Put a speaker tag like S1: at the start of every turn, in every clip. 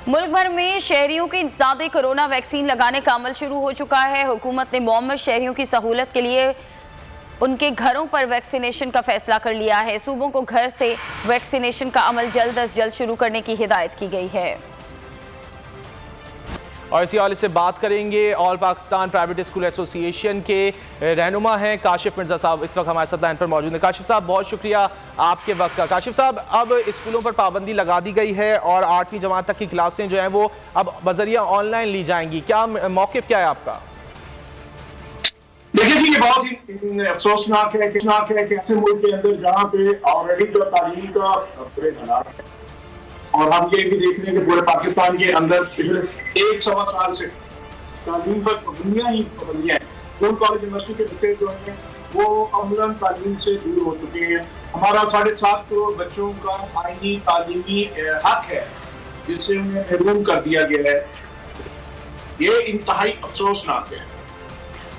S1: मुल्क भर में शहरियों की इंसदादे कोरोना वैक्सीन लगाने का अमल शुरू हो चुका है। हुकूमत ने मौमर शहरियों की सहूलत के लिए उनके घरों पर वैक्सीनेशन का फैसला कर लिया है। सूबों को घर से वैक्सीनेशन का अमल जल्द अज जल्द शुरू करने की हिदायत की गई है।
S2: और इसी हवाले से बात करेंगे। All Pakistan private school association के रहनुमा हैं काशिफ मिर्जा साहब, इस वक्त हमारे साथ लाइन पर मौजूद हैं। काशिफ साहब, बहुत शुक्रिया आपके वक्त का। काशिफ साहब, अब स्कूलों पर पाबंदी लगा दी गई है और 8वीं जमात तक की क्लासें जो हैं वो अब बजरिया ऑनलाइन ली जाएंगी, क्या मौक़िफ़ क्या है आपका?
S3: देखिए जी, ये बहुत ही अफसोसनाक है कि ऐसे मुल्क के अंदर जहाँ पे ऑलरेडी जो तालीम का बुरे हालात है और हम ये भी देख रहे हैं कि पूरे पाकिस्तान के अंदर पिछले 1-1.25 साल से तालीम पर पाबंदियां हैं। स्कूल कॉलेज यूनिवर्सिटी के बच्चे जो हैं वो अमलन तालीम से दूर हो चुके हैं। हमारा 7.5 करोड़ बच्चों का आईनी तालीमी हक है जिससे उन्हें महरूम कर दिया गया है। ये इंतहाई अफसोसनाक है।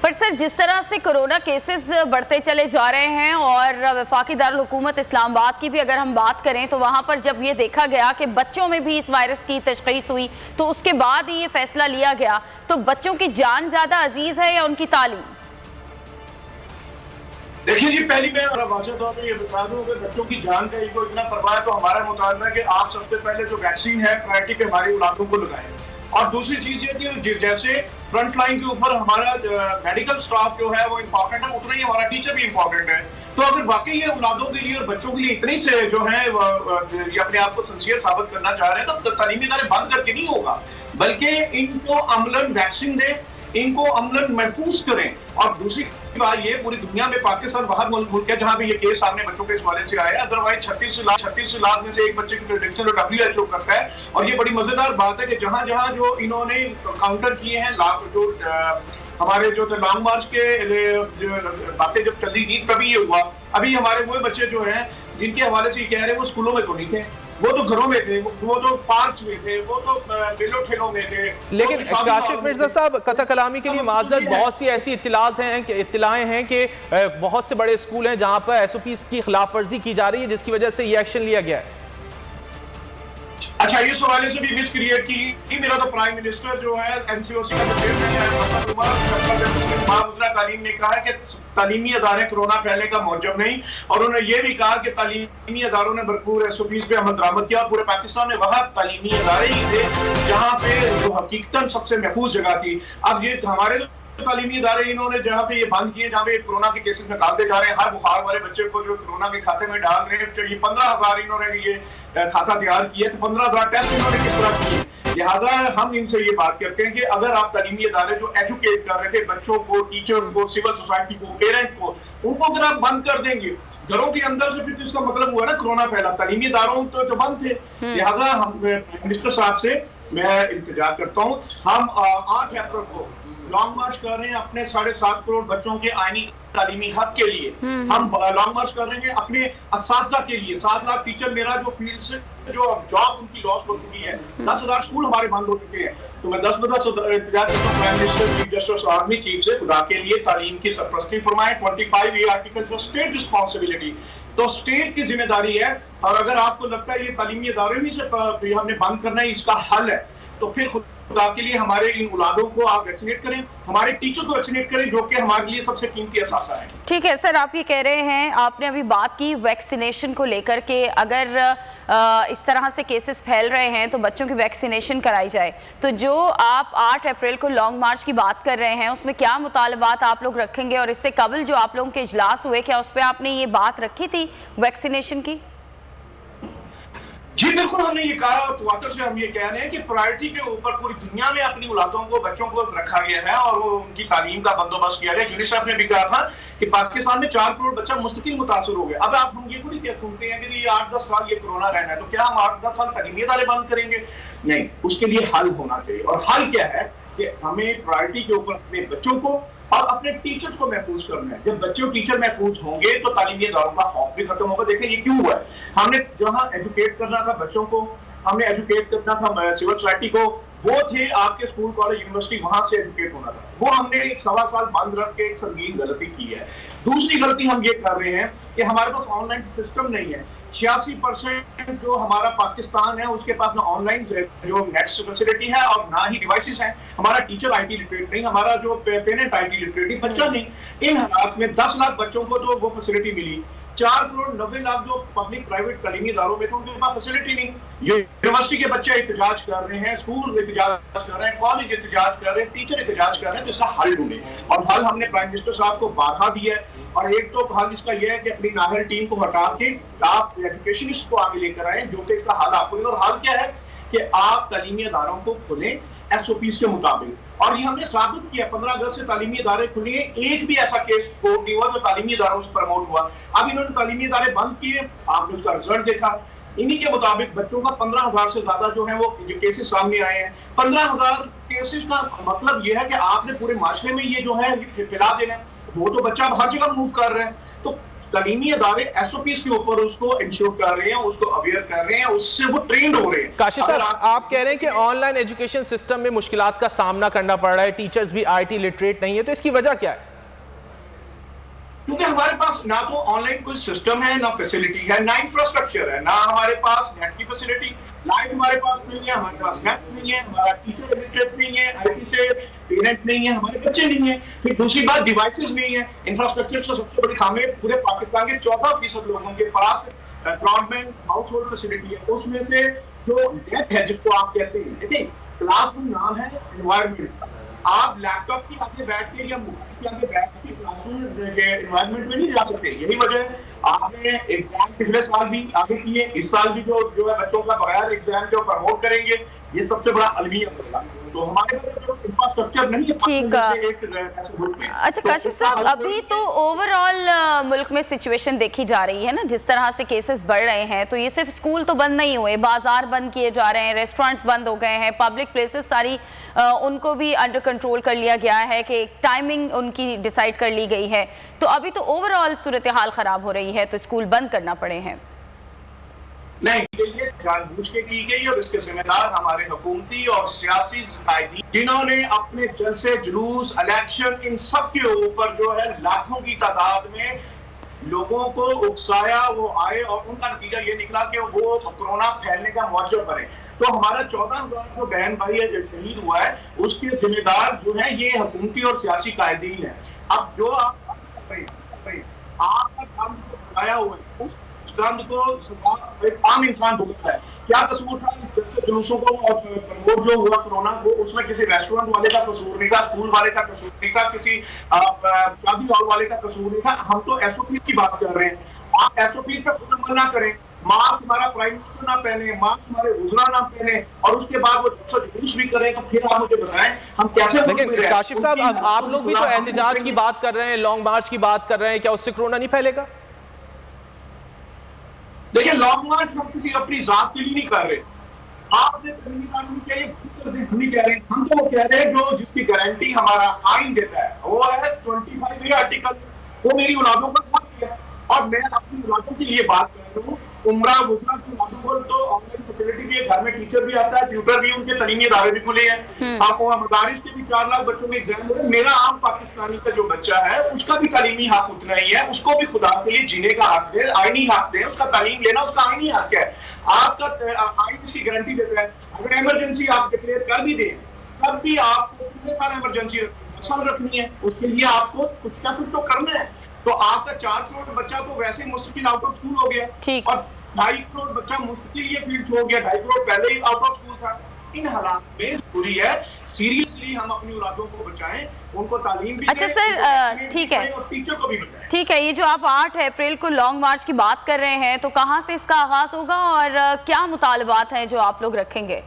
S1: पर सर, जिस तरह से कोरोना केसेस बढ़ते चले जा रहे हैं और वफाकी दारुल हुकूमत इस्लामाबाद की भी अगर हम बात करें तो वहाँ पर जब ये देखा गया कि बच्चों में भी इस वायरस की तशख़ीस हुई तो उसके बाद ही ये फैसला लिया गया। तो बच्चों की जान ज़्यादा अजीज़ है या उनकी तालीम?
S3: देखिए जी, पहली मैं वाज़ेह तौर पर ये बता दूं कि बच्चों की जान का इनको इतना परवाह है तो हमारा मुतालबा है कि आप सबसे पहले जो वैक्सीन है प्रायोरिटी पे हमारे औलादों को लगाएं। और दूसरी चीज ये कि जैसे फ्रंट लाइन के ऊपर हमारा मेडिकल स्टाफ जो है वो इम्पोर्टेंट है, उतना ही हमारा टीचर भी इम्पोर्टेंट है। तो अगर वाकई ये औलादों के लिए और बच्चों के लिए इतनी से जो है ये अपने आप को सिंसियर साबित करना चाह रहे हैं तो तालीमी इदारे बंद करके नहीं होगा, बल्कि इनको अमलन वैक्सीन दें, इनको अमलन महफूज करें। और दूसरी बात ये, पूरी दुनिया में पाकिस्तान बाहर मुल्क है जहां पे ये केस सामने बच्चों के इस हवाले से आया है। अदरवाइज 36 लाख में से एक बच्चे की प्रेडिक्शन जो WHO करता है। और ये बड़ी मजेदार बात है कि जहां जहां जो इन्होंने काउंटर किए हैं जो हमारे जो लॉन्ग मार्च के बातें जब चली थी तभी ये हुआ। अभी हमारे वो बच्चे जो हैं जिनके हवाले से कह रहे हैं वो स्कूलों में तो नहीं थे, वो तो घरों में थे, वो तो पार्क में थे, वो तो मेलों ठेलों में थे।
S2: लेकिन काशिफ मिर्जा साहब, कथा कलामी के लिए माजरत, बहुत सी ऐसी इत्तलाएं हैं कि बहुत से बड़े स्कूल हैं जहां पर SOPs की खिलाफ वर्जी की जा रही है जिसकी वजह से ये एक्शन लिया गया है।
S3: अच्छा, इस हवाले से भी इमेज क्रिएट की। मेरा तो प्राइम मिनिस्टर जो है NCOC का चेयरमैन है तालीम ने कहा है कि तालीमी अदारे कोरोना फैलने का मौजब नहीं। और उन्होंने ये भी कहा कि तालीमी अदारों ने भरपूर SOPs पे अमल दरामद किया। पूरे पाकिस्तान में वह तालीमी अदारे ही थे जहाँ पे जो हकीकतन सबसे महफूज जगह थी। अब ये हमारे तालीमी इदारे इन्होंने जहाँ पे ये बंद किए जहाँ पे कोरोना के केसेस निकालते जा रहे हैं, हर बुखार वाले बच्चे को जो कोरोना के खाते में डाल रहे हैं। ये 15,000 इन्होंने ये खाता तैयार किया, तो 15,000 टेस्ट इन्होंने किस तरह किए। लिहाजा हम इनसे ये बात करते हैं कि अगर आप तालीमी इदारे जो एजुकेट कर रहे थे बच्चों को, टीचर को, सिविल सोसाइटी को, पेरेंट को, उनको अगर आप बंद कर देंगे घरों के अंदर से, फिर तो इसका मतलब हुआ ना कोरोना फैला। तालीमी इदारों तो जो बंद थे। लिहाजा हम मिनिस्टर साहब से मैं इंतजार करता हूँ। हम 8 अप्रैल को लॉन्ग मार्च कर रहे हैं अपने 7.5 करोड़ बच्चों के आईनी तालीमी हक के लिए। हम लॉन्ग मार्च कर रहे हैं अपने असातिज़ा के लिए। 7 लाख टीचर मेरा जो फील्ड से जो जॉब उनकी लॉस हो चुकी है, 10,000 स्कूल हमारे बंद हो चुके हैं। तो मैं 10 इंतजार करता हूँ प्राइम मिनिस्टर, चीफ जस्टिस और आर्मी चीफ से खुदा के लिए तालीम की सरपरस्ती फरमाएं। 25 ये आर्टिकल जो स्टेट रिस्पॉन्सिबिलिटी, तो स्टेट की जिम्मेदारी है। और अगर आपको लगता है ये तालीमी इदारे ही से हमने बंद करना है इसका हल है, तो फिर खुदा के लिए हमारे इन औलादों को आप वैक्सीनेट करें, हमारे टीचर को वैक्सीनेट करें जो कि हमारे लिए सबसे कीमती असासा है।
S1: ठीक है सर, आप ये कह रहे हैं, आपने अभी बात की वैक्सीनेशन को लेकर के अगर इस तरह से केसेस फैल रहे हैं तो बच्चों की वैक्सीनेशन कराई जाए। तो जो आप 8 अप्रैल को लॉन्ग मार्च की बात कर रहे हैं उसमें क्या मुतालबात आप लोग रखेंगे? और इससे कबल जो आप लोगों के इजलास हुए, क्या उस पर आपने ये बात रखी थी वैक्सीनेशन की?
S3: जी बिल्कुल, हमने ये कहा। तो से हम ये कह रहे हैं कि प्रायोरिटी के ऊपर पूरी दुनिया में अपनी औलादों को, बच्चों को रखा गया है और वो उनकी तालीम का बंदोबस्त किया गया। यूनिसेफ ने भी कहा था कि पाकिस्तान में 4 करोड़ बच्चा मुस्तकिल मुतासर हो गया। अब आप हम ये थोड़ी सुनते हैं कि ये 8-10 साल ये कोरोना रहना है, तो क्या हम 8-10 साल तालीमी इदारे बंद करेंगे? नहीं, उसके लिए हल होना चाहिए। और हल क्या है कि हमें प्रायोरिटी के ऊपर अपने बच्चों को और अपने टीचर्स को महफूज करना है। जब बच्चे और टीचर महफूज होंगे तो तालीमी इदारों का खौफ भी खत्म होगा। देखिए ये क्यों हुआ है, हमने जहाँ एजुकेट करना था बच्चों को, हमने एजुकेट करना था सिविल सोसाइटी को, वो थे आपके स्कूल कॉलेज यूनिवर्सिटी, वहां से एजुकेट होना था, वो हमने 1.25 साल बंद रख के एक संगीन गलती की है। दूसरी गलती हम ये कर रहे हैं कि हमारे पास ऑनलाइन सिस्टम नहीं है। 86% जो हमारा पाकिस्तान है उसके पास ना ऑनलाइन जो नेट फैसिलिटी है और ना ही डिवाइसेस हैं। हमारा टीचर आईटी लिटरेट नहीं, हमारा जो पेरेंट आईटी लिटरेट बच्चा नहीं। इन हालात में 10 लाख बच्चों को तो वो फैसिलिटी मिली, 4 करोड़ 90 लाख जो पब्लिक प्राइवेट तालीमी इदारों में थे उनके पास फैसिलिटी नहीं। यूनिवर्सिटी के बच्चे एहतजाज कर रहे हैं, स्कूल एहतजाज कर रहे हैं, कॉलेज एहतजाज कर रहे हैं, टीचर एहतजाज कर रहे हैं, तो इसका हल ढूंढे। और हल हमने प्राइम मिनिस्टर साहब को बाधा दिया है। और एक तो हल इसका यह है कि अपनी नाहल टीम को हटा के आप एजुकेशनिस्ट को आगे लेकर आए जो कि इसका हल आपको। और हल क्या है कि आप तालीमी इदारों को खोलें SOPs के मुताबिक। और ये हमने साबित किया, 15 अगस्त से तालीमी इदारे खुले, एक भी ऐसा केस कोर्ट नहीं हुआ जो तालीमी इदारों से प्रमोट हुआ। अब इन्होंने तालीमी इदारे बंद किए, आपने उसका रिजल्ट देखा। इन्हीं के मुताबिक बच्चों का 15,000 से ज्यादा जो है वो केसेस सामने आए हैं। 15,000 केसेस का मतलब ये है कि आपने पूरे माशरे में ये जो है फैला देना है। वो तो बच्चा हर जगह मूव कर रहे हैं, तो तालीमी इदारे SOPs के ऊपर उसको इंश्योर कर रहे हैं, उसको अवेयर कर रहे हैं, उससे वो ट्रेंड हो रहे हैं।
S2: काशिफ साहब, आप कह रहे हैं कि ऑनलाइन एजुकेशन सिस्टम में मुश्किलात का सामना करना पड़ रहा है, टीचर्स भी IT लिटरेट नहीं है, तो इसकी वजह क्या है?
S3: क्योंकि हमारे पास ना तो ऑनलाइन कोई सिस्टम है, ना फैसिलिटी है, ना इंफ्रास्ट्रक्चर है, ना हमारे पास नेट की फैसिलिटी, लाइट हमारे पास नहीं है, हमारे पास नेट नहीं है, हमारा टीचर एजुकेट नहीं है, IT से पेरेंट नहीं है, हमारे बच्चे नहीं है। फिर दूसरी बात डिवाइसेस नहीं है। इंफ्रास्ट्रक्चर की सबसे बड़ी खामी पूरे पाकिस्तान के 14% लोगों के पास ब्रॉडबैंड हाउस होल्ड फैसिलिटी है। उसमें से जो नेट है जिसको आप कहते हैं, देखिए क्लासरूम नाम है एनवायरमेंट। आप लैपटॉप की आगे बैठ के या मोबाइल के आगे बैठ के क्लासरूम के एनवायरमेंट में नहीं जा सकते। यही वजह है आपने एग्जाम पिछले साल भी आगे किए, इस साल भी जो है बच्चों का बगैर एग्जाम जो प्रमोट करेंगे, ये सबसे बड़ा अलमिया होगा। तो हमारे जो इंफ्रास्ट्रक्चर नहीं है।
S1: ठीक है। अच्छा काशिफ साहब, अभी तो ओवरऑल मुल्क में सिचुएशन देखी जा रही है ना, जिस तरह से केसेस बढ़ रहे हैं, तो ये सिर्फ स्कूल तो बंद नहीं हुए, बाजार बंद किए जा रहे हैं, रेस्टोरेंट्स बंद हो गए हैं, पब्लिक प्लेसेस सारी उनको भी अंडर कंट्रोल कर लिया गया है कि टाइमिंग उनकी डिसाइड कर ली गई है। तो अभी तो ओवरऑल सूरत हाल खराब हो रही है, तो स्कूल बंद करना पड़े हैं।
S3: नहीं, ये जानबूझ के की गई और इसके जिम्मेदार हमारे हुकूमती और सियासी कायदी, जिन्होंने अपने जलसे जुलूस इलेक्शन इन सब के ऊपर जो है लाखों की तादाद में लोगों को उकसाया, वो आए और उनका नतीजा ये निकला कि वो कोरोना फैलने का मौजूद बने। तो हमारा 14,000 जो बहन भाई है जो शहीद हुआ है, उसके जिम्मेदार जो है ये हुकूमती और सियासी कायदीन है। अब जो आपका काम आया हुआ है उस गंद को एक आम इंसान भुगता है। क्या कसूर था इस जलसे जुलूसों को और प्रमोट जो हुआ कोरोना को? उसमें किसी रेस्टोरेंट वाले का कसूर नहीं था, स्कूल वाले का कसूर नहीं था, किसी शादी हॉल वाले का कसूर नहीं था। हम तो SOPs की बात कर रहे हैं। आप SOPs पे खुद अमल ना करें, मास्क हमारा प्राइम मिनिस्टर ना पहने, मास्क हमारे वज़रा ना पहने और उसके बाद वो जुलूस भी करें, तो फिर आप मुझे बताएं हम कैसे।
S2: लेकिन काशिफ साहब, अब आप लोग भी तो एहतजाज की बात कर रहे हैं, लॉन्ग मार्च की बात कर रहे हैं, क्या उससे कोरोना नहीं फैलेगा?
S3: देखिए, लॉन्ग मार्च हम किसी अपनी जात के लिए नहीं कर रहे। आपने कानून चाहिए नहीं कह रहे, हम तो वो कह रहे हैं जो जिसकी गारंटी हमारा आइन देता है, वो है 25 आर्टिकल। वो मेरी औलादों का हक है और मैं अपनी औलादों के लिए बात कर रहा हूँ। उम्रा वज़रा की औलादों को तो ऑनलाइन फैसिलिटी भी है, घर में टीचर भी आता है, ट्यूटर भी, उनके तालीमी इदारे भी खुले हैं। आपको मदारिस के भी 4 लाख बच्चों के एग्जाम हो रहे हैं। मेरा आम पाकिस्तानी का जो बच्चा है उसका भी तालीमी हक उतना ही है, उसको भी खुदा के लिए जीने का हक है, आईनी हक है, उसका तालीम लेना उसका आईनी हक है। आपका आइन इसकी गारंटी देता है। अगर इमरजेंसी आप डिक्लेयर कर भी दें, तब भी आपको कितने सारे इमरजेंसी रखनी है, उसके लिए आपको कुछ ना कुछ तो करना है। तो आपका 4 करोड़ बच्चा तो वैसे ही मुस्तकिल आउट ऑफ स्कूल हो गया, और 2.5 करोड़ बच्चा मुस्तकिल ये फील्ड छोड़ गया, 2.5 करोड़ पहले ही आउट ऑफ स्कूल था। इन हालात में जरूरी है सीरियसली हम अपनी औलादों को बचाएं, उनको तालीम भी।
S1: अच्छा सर, ठीक है,
S3: और टीचर को भी बचाएं।
S1: ठीक है, ये जो आप 8 अप्रैल को लॉन्ग मार्च की बात कर रहे हैं, तो कहाँ से इसका आगाज होगा और क्या मुतालबात हैं जो आप लोग रखेंगे?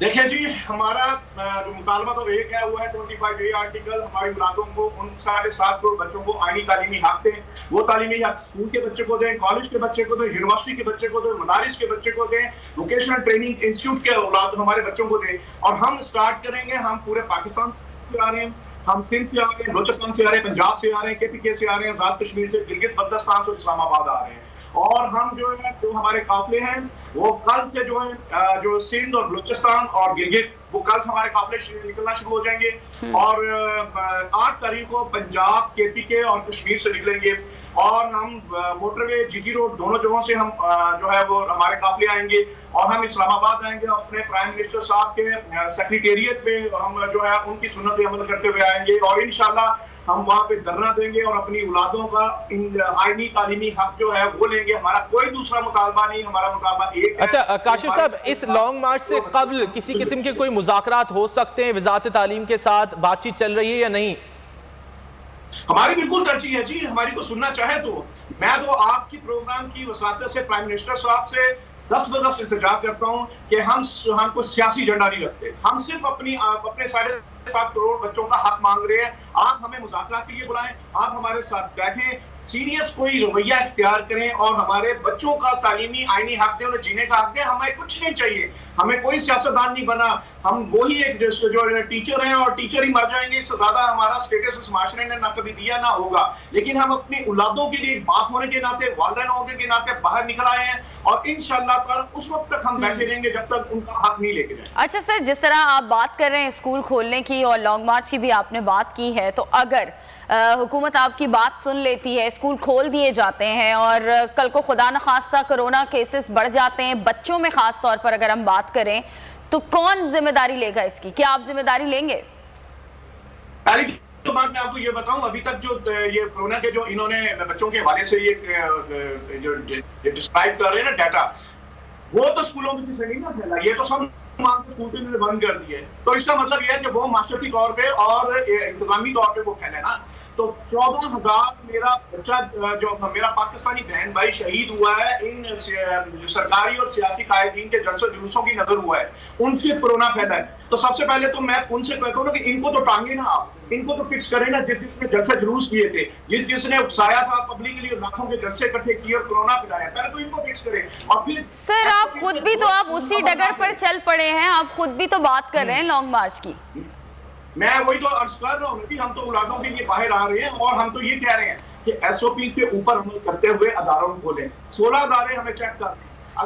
S3: देखिए जी, हमारा जो मुतालबा तो एक है, वो है 25A आर्टिकल। हमारी औलादों को, उन 7.5 करोड़ बच्चों को आईनी तालीमी हक दें। वो तालीमी हक स्कूल के बच्चे को दें, कॉलेज के बच्चे को दें, यूनिवर्सिटी के बच्चे को दें, मदारिस के बच्चे को दें, वोकेशनल ट्रेनिंग इंस्टीट्यूट के औलाद हमारे बच्चों को दें। और हम स्टार्ट करेंगे, हम पूरे पाकिस्तान से आ रहे हैं, हम सिंध से आ रहे हैं, बलूचिस्तान से आ रहे हैं, पंजाब से आ रहे हैं, KPK से आ रहे हैं, आजाद कश्मीर से, गिलगित बल्तिस्तान से, इस्लामाबाद आ रहे हैं। और हम जो है जो हमारे काफिले हैं वो कल से जो है जो सिंध और बलूचिस्तान और गिलगित वो कल हमारे काफिले निकलना शुरू हो जाएंगे और 8 तारीख को पंजाब, KPK और कश्मीर से निकलेंगे और हम मोटरवे, GT रोड दोनों जगहों से हम जो है वो हमारे काफिले आएंगे और हम इस्लामाबाद आएंगे अपने प्राइम मिनिस्टर साहब के सेक्रेटेरिएट पे हम जो है उनकी सुन्नत अमल करते हुए आएंगे और इंशाल्लाह हम वहाँ पे धरना देंगे और अपनी औलादों का आईनी तालीमी हक जो है वो लेंगे। हमारा कोई दूसरा मुतालबा नहीं, हमारा मुतालबा एक है।
S2: अच्छा काशिफ साहब, इस लॉन्ग मार्च से कबल किसी किस्म के कोई मुज़ाकरात हो सकते हैं वज़ारत तालीम के साथ, बातचीत चल रही है या नहीं?
S3: हमारी बिल्कुल तरजीह है जी, हमारी को सुनना चाहे तो मैं तो आपकी प्रोग्राम की वसात से प्राइम मिनिस्टर साहब से 10 बरस इंतजार करता हूं कि हमको सियासी एजेंडा नहीं रखते, हम सिर्फ अपने 7.5 करोड़ बच्चों का हक मांग रहे हैं। आप हमें मुज़ाकरात के लिए बुलाएं, आप हमारे साथ बैठें, सीरियस कोई रवैया इख्तियार करें और हमारे बच्चों का तालीमी आईनी हक दें, उन्हें जीने का हक दें। हमें कुछ नहीं चाहिए, हमें कोई सियासतदान नहीं बना, हम वही एक जो टीचर हैं और टीचर ही मर जाएंगे, इससे ज्यादा हमारा स्टेटस इस माशरे ने ना कभी दिया ना होगा। लेकिन हम अपनी औलादों के लिए बाप होने के नाते, वालिदैन होने के नाते बाहर निकल आए हैं और इंशाअल्लाह पर उस वक्त तक हम बैठे रहेंगे जब तक उनका हक नहीं लेके जाए।
S1: अच्छा सर, जिस तरह आप बात कर रहे हैं स्कूल खोलने की और लॉन्ग मार्च की भी आपने बात की है, तो अगर हुकूमत आपकी बात सुन लेती है, स्कूल खोल दिए जाते हैं और कल को खुदा न खास्ता कोरोना केसेस बढ़ जाते हैं, बच्चों में खास तौर पर अगर हम बात करें, तो कौन जिम्मेदारी लेगा इसकी? क्या आप जिम्मेदारी लेंगे?
S3: पहली तो बात मैं आपको ये बताऊं, अभी तक जो ये कोरोना के जो इन्होंने बच्चों के हवाले से ये जो डिस्क्राइब कर रहे हैं ना डाटा, वो तो स्कूलों में किसी नहीं ना फैला, ये तो सब स्कूल के लिए बंद कर दिए। तो इसका मतलब यह है कि वो माशरती तौर पे और इंतजामी तौर पे वो फैले ना। तो 14,000 मेरा बच्चा जो मेरा पाकिस्तानी बहन भाई शहीद हुआ है इन सरकारी और सियासी कायदीन के जलसों जुलूसों की नजर हुआ है, उनसे कोरोना फैला है। तो सबसे पहले तो मैं उनसे कहता हूँ ना कि इनको तो टांगे ना आप, इनको तो फिक्स करें ना, जिसने जलसे जुलूस किए थे, जिसने उकसाया था पब्लिक के लिए, लाखों के जलसे इकट्ठे किए और कोरोना फैलाया, पहले तो इनको फिक्स करें। और फिर
S1: सर आप खुद भी तो आप उसी डगर पर चल पड़े हैं, आप खुद भी तो बात कर रहे हैं लॉन्ग मार्च की।
S3: मैं वही तो अर्ज कर रहा हूँ कि हम तो औलादों के लिए बाहर आ रहे हैं और हम तो ये कह रहे हैं कि SOP के ऊपर अमल करते हुए अदारों को खोलें। 16 अदारे हमें चेक कर।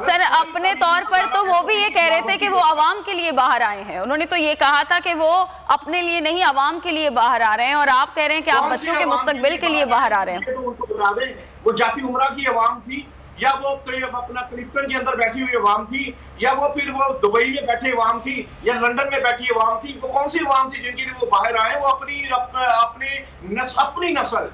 S1: सर अपने तौर पर तो वो भी ये कह रहे थे कि वो आवाम के लिए बाहर आए हैं, उन्होंने तो ये कहा था कि वो अपने लिए नहीं आवाम के लिए बाहर आ रहे हैं, और आप कह रहे हैं कि आप बच्चों के मुस्तकबिल के लिए बाहर आ रहे हैं।
S3: तो उनको बता दें, वो जाती उमरा की आवाम थी या वो अपना क्लिफ्टन के अंदर बैठी हुई अवाम थी या वो फिर वो दुबई में बैठे अवाम थी या लंदन में बैठी अवाम थी, वो कौन सी अवाम थी जिनके लिए वो बाहर आए? वो अपनी नस्ल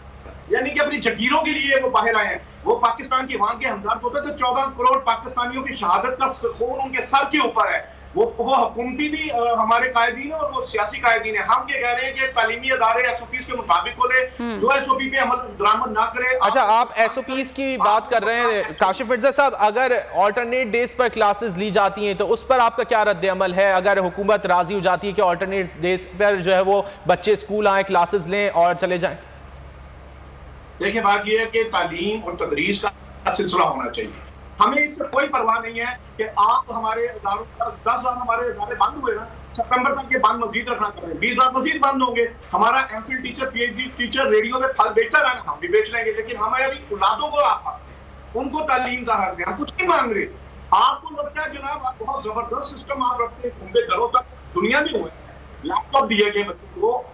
S3: यानी कि अपनी जगीरों के लिए वो बाहर आए हैं। वो पाकिस्तान की अवाम के हमदर्द होते तो 14 करोड़ पाकिस्तानियों की शहादत का खून उनके सर के ऊपर है। वो हुकूमती भी हमारे कायदीन है और वो सियासी कायदीन है। हम ये कह रहे हैं कि तालीमी अदारे SOPs के मुताबिक खोले, जो SOP पे अमल दरामद ना करे।
S2: अच्छा, आप SOPs की बात कर रहे हैं काशिफ मिर्जा साहब, अगर ऑल्टरनेट डेज पर क्लासेस ली जाती हैं तो उस पर आपका क्या रद्द अमल है? अगर हुकूमत राजी हो जाती है कि ऑल्टरनेट डेज पर जो है वो बच्चे स्कूल आए, क्लासेस लें और चले जाएं?
S3: देखिए बात यह है कि तालीम और तदरीस का सिलसिला होना चाहिए, हमें इससे कोई परवाह नहीं है कि आप हमारे 10,000 हमारे इदारे बंद हुए ना, सितंबर तक के बंद मजीद रखना कर रहे हैं, 20,000 मजीद बंद होंगे। हमारा MPhil teacher, PhD teacher radio में फल बेचता रहेगा, हम भी बेच लेंगे, लेकिन हमें अभी औलादों को आप उनको तालीम का हक दें, हम कुछ नहीं मांग रहे। आपको लगता है जनाब आप बहुत जबरदस्त सिस्टम आप रखते हैं, उनके घरों तक दुनिया में हुआ है, लैपटॉप दिए गए बच्चों को,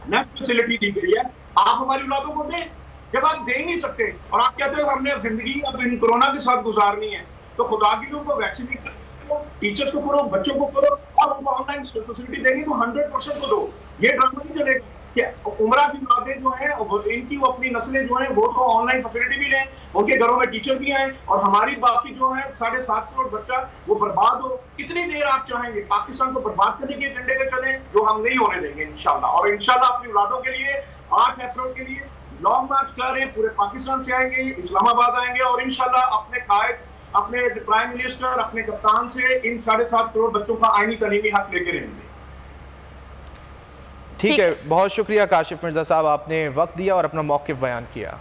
S3: नेट फैसिलिटी दी गई है, आप हमारी औलादों को दें। जब आप दे ही नहीं सकते और आप कहते हो हमने जिंदगी अब इन कोरोना के साथ गुजारनी है, तो खुदा की उनको वैक्सीनेट करो, टीचर्स को करो, बच्चों को करो और उनको ऑनलाइन फैसिलिटी देंगे तो 100% को दो। ये ड्रामा नहीं चलेगा कि उमरा की बातें जो है इनकी वो अपनी नस्लें जो है वो तो ऑनलाइन फैसिलिटी भी लें, उनके घरों में टीचर भी आए और हमारी बाकी जो है 7.5 करोड़ बच्चा वो बर्बाद हो। कितनी देर आप चाहेंगे पाकिस्तान को बर्बाद करने के एजेंडे पे चले, जो हम नहीं होने देंगे इंशाल्लाह। और इंशाल्लाह अपनी औलादों के लिए 8 अप्रैल के लिए लॉन्ग मार्च कर रहे हैं, पूरे पाकिस्तान से आएंगे, इस्लामाबाद आएंगे और इंशाल्लाह अपने कायद, अपने प्राइम मिनिस्टर, अपने कप्तान से इन 7.5 करोड़ बच्चों का आईनी तालीमी हक लेके रहेंगे।
S2: ठीक है, बहुत शुक्रिया काशिफ मिर्जा साहब, आपने वक्त दिया और अपना मौक़िफ़ बयान किया।